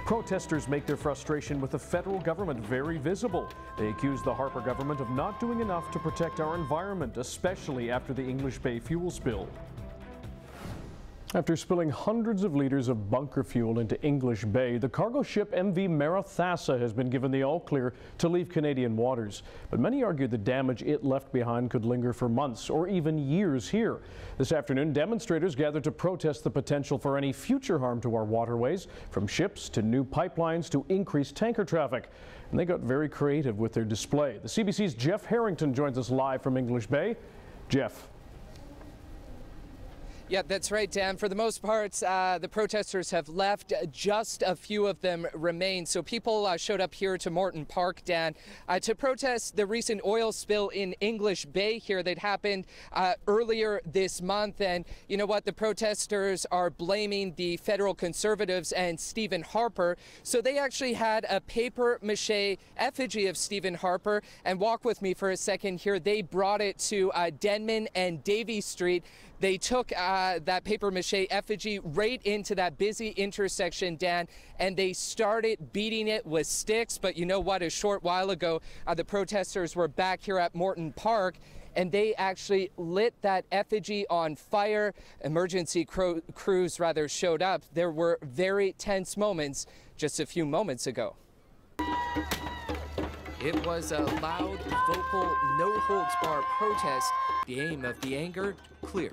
Protesters make their frustration with the federal government very visible. They accuse the Harper government of not doing enough to protect our environment, especially after the English Bay fuel spill. After spilling hundreds of liters of bunker fuel into English Bay, the cargo ship MV Maranatha has been given the all-clear to leave Canadian waters. But many argue the damage it left behind could linger for months or even years here. This afternoon, demonstrators gathered to protest the potential for any future harm to our waterways, from ships to new pipelines to increased tanker traffic. And they got very creative with their display. The CBC's Jeff Harrington joins us live from English Bay. Jeff. Yeah, that's right, Dan. For the most part, the protesters have left. Just a few of them remain. So people showed up here to Morton Park, Dan, to protest the recent oil spill in English Bay here that happened earlier this month. And you know what? The protesters are blaming the federal Conservatives and Stephen Harper. So they actually had a paper-mache effigy of Stephen Harper. And walk with me for a second here. They brought it to Denman and Davie Street. They took that paper-mache effigy right into that busy intersection, Dan, and they started beating it with sticks. But you know what? A short while ago, the protesters were back here at Morton Park, and they actually lit that effigy on fire. Emergency crews showed up. There were very tense moments just a few moments ago. It was a loud, vocal, no-holds-barred protest. The aim of the anger, clear.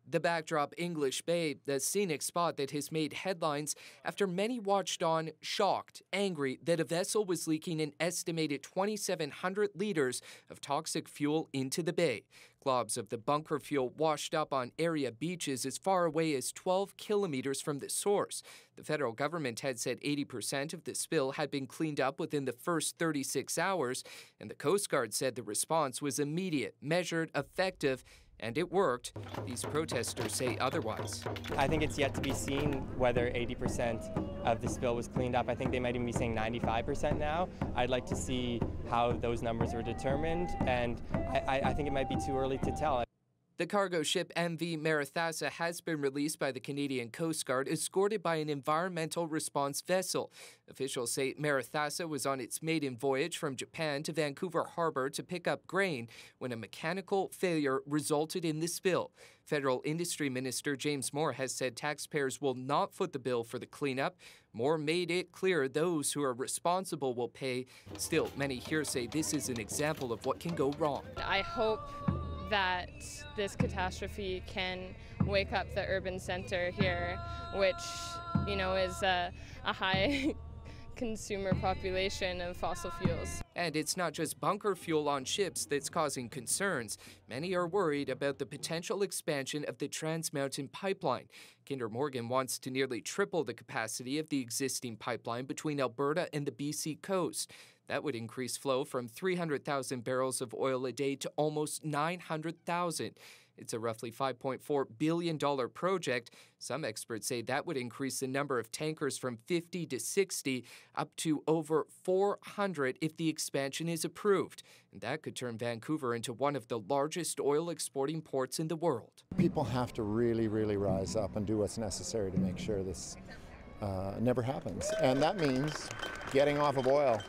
The backdrop, English Bay, the scenic spot that has made headlines after many watched on, shocked, angry that a vessel was leaking an estimated 2,700 liters of toxic fuel into the bay. Globs of the bunker fuel washed up on area beaches as far away as 12 kilometers from the source. The federal government had said 80% of the spill had been cleaned up within the first 36 hours, and the Coast Guard said the response was immediate, measured, effective, and it worked. These protesters say otherwise. I think it's yet to be seen whether 80% of the spill was cleaned up. I think they might even be saying 95% now. I'd like to see how those numbers were determined, and I think it might be too early to tell. The cargo ship MV Maranatha has been released by the Canadian Coast Guard, escorted by an environmental response vessel. Officials say Maranatha was on its maiden voyage from Japan to Vancouver Harbour to pick up grain when a mechanical failure resulted in the spill. Federal Industry Minister James Moore has said taxpayers will not foot the bill for the cleanup. Moore made it clear those who are responsible will pay. Still, many here say this is an example of what can go wrong. I hope that this catastrophe can wake up the urban center here, which, you know, is a high consumer population of fossil fuels. And it's not just bunker fuel on ships that's causing concerns. Many are worried about the potential expansion of the Trans Mountain pipeline. Kinder Morgan wants to nearly triple the capacity of the existing pipeline between Alberta and the BC coast. That would increase flow from 300,000 barrels of oil a day to almost 900,000. It's a roughly $5.4 billion project. Some experts say that would increase the number of tankers from 50 to 60 up to over 400 if the expansion is approved. And that could turn Vancouver into one of the largest oil exporting ports in the world. People have to really rise up and do what's necessary to make sure this never happens. And that means getting off of oil.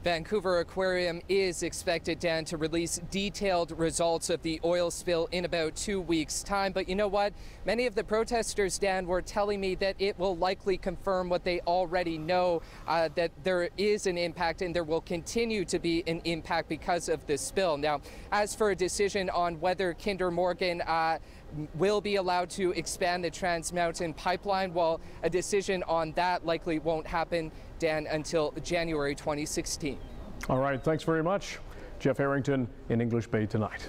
Vancouver Aquarium is expected, Dan, to release detailed results of the oil spill in about 2 weeks' time. But you know what? Many of the protesters, Dan, were telling me that it will likely confirm what they already know, that there is an impact and there will continue to be an impact because of this spill. Now, as for a decision on whether Kinder Morgan will be allowed to expand the Trans Mountain pipeline, well, a decision on that likely won't happen, Dan, until January 2016. All right, thanks very much. Jeff Harrington in English Bay tonight.